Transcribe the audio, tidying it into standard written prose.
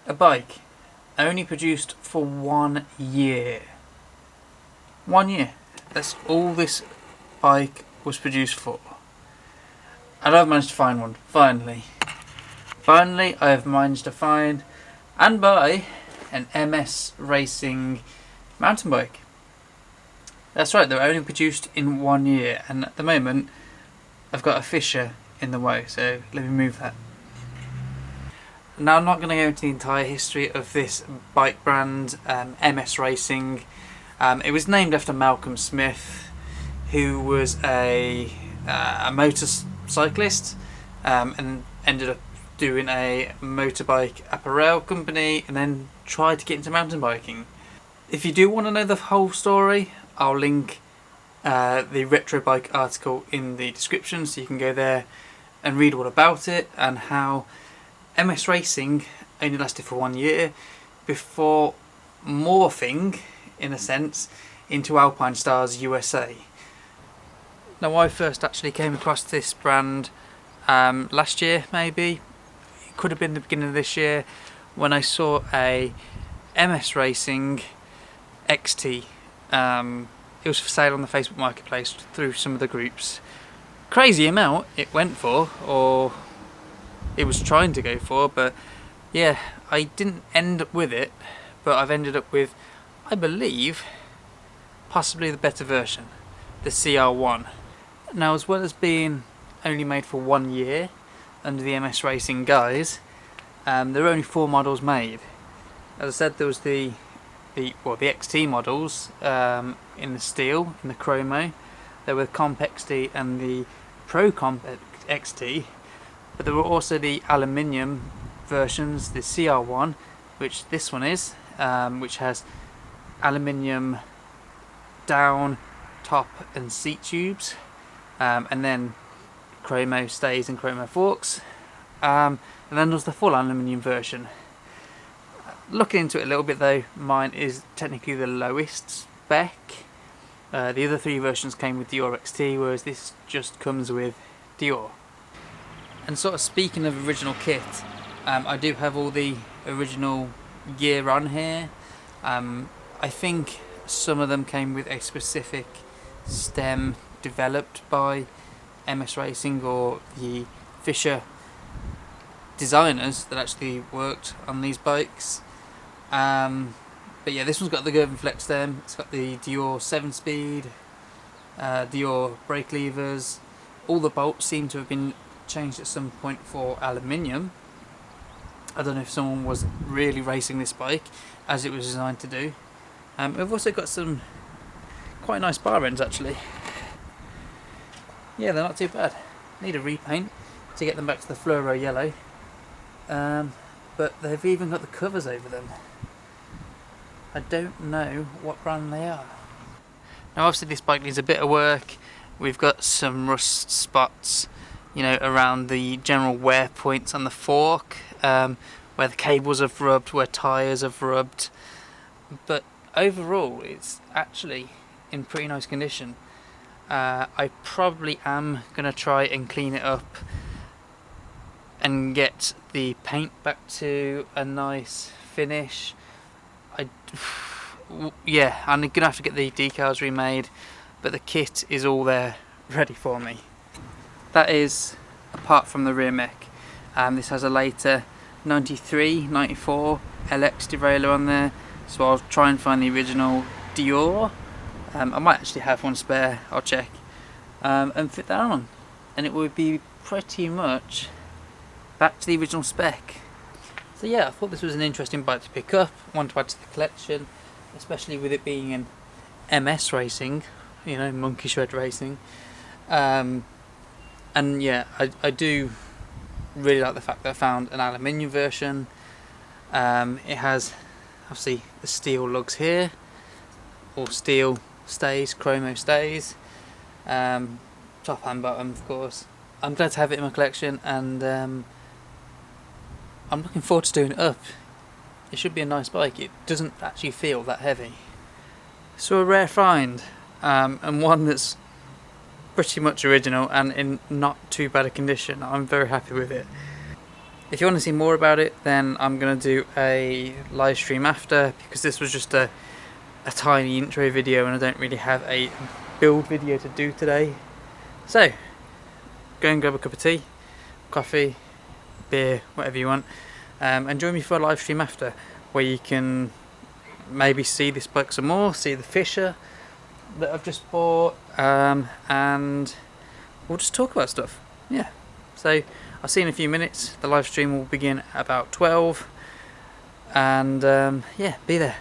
A bike only produced for 1 year. 1 year. That's all this bike was produced for. And I've managed to find one, finally. Finally, I have managed to find and buy an MS Racing mountain bike. That's right, they were only produced in 1 year, and at the moment I've got a fissure in the way, so let me move that. Now, I'm not going to go into the entire history of this bike brand, MS Racing. It was named after Malcolm Smith, who was a motorcyclist and ended up doing a motorbike apparel company and then tried to get into mountain biking. If you do want to know the whole story, I'll link the Retro Bike article in the description, so you can go there and read all about it and how MS Racing only lasted for 1 year before morphing, in a sense, into Alpine Stars USA. Now, I first actually came across this brand last year, maybe. It could have been the beginning of this year, when I saw a MS Racing XT. It was for sale on the Facebook Marketplace through some of the groups. Crazy amount it went for, or it was trying to go for, but yeah, I didn't end up with it, but I've ended up with, I believe, possibly the better version, the CR1. Now, as well as being only made for 1 year under the MS Racing guise, there were only 4 models made. As I said, there was the XT models in the steel, in the chromo. There were the Comp XT and the Pro Comp XT, but there were also the aluminium versions, the CR1, which this one is, which has aluminium down, top and seat tubes, and then chromo stays and chromo forks, and then there's the full aluminium version. Looking into it a little bit though, mine is technically the lowest spec. The other 3 versions came with Dior XT, whereas this just comes with Dior. And sort of speaking of original kit, I do have all the original gear on here. I think some of them came with a specific stem developed by MS Racing or the Fisher designers that actually worked on these bikes. But yeah, this one's got the Gervin Flex stem, it's got the Dior 7-speed, Dior brake levers. All the bolts seem to have been changed at some point for aluminium. I don't know if someone was really racing this bike as it was designed to do. We've also got some quite nice bar ends actually. Yeah, they're not too bad. Need a repaint to get them back to the fluoro yellow. But they've even got the covers over them. I don't know what brand they are. Now, obviously this bike needs a bit of work. We've got some rust spots, you know, around the general wear points on the fork, where the cables have rubbed, where tyres have rubbed. But overall, it's actually in pretty nice condition. I probably am going to try and clean it up and get the paint back to a nice finish. Yeah, I'm going to have to get the decals remade, but the kit is all there ready for me. That is apart from the rear mech. This has a later 93, 94 LX derailleur on there, so I'll try and find the original Dior. I might actually have one spare, I'll check, and fit that on, and it would be pretty much back to the original spec. So yeah, I thought this was an interesting bike to pick up, one to add to the collection, especially with it being an MS Racing, you know, MonkeyShred Racing. And yeah, I do really like the fact that I found an aluminium version. It has obviously the steel lugs here, or steel stays, chromo stays, top and bottom of course. I'm glad to have it in my collection, and I'm looking forward to doing it up. It should be a nice bike. It doesn't actually feel that heavy. So a rare find, and one that's pretty much original and in not too bad a condition. I'm very happy with it. If you want to see more about it, then I'm going to do a live stream after, because this was just a tiny intro video and I don't really have a build video to do today. So go and grab a cup of tea, coffee, beer, whatever you want, and join me for a live stream after, where you can maybe see this bike some more, see the Fisher that I've just bought, and we'll just talk about stuff. Yeah, so I'll see you in a few minutes. The live stream will begin at about 12, and yeah, be there.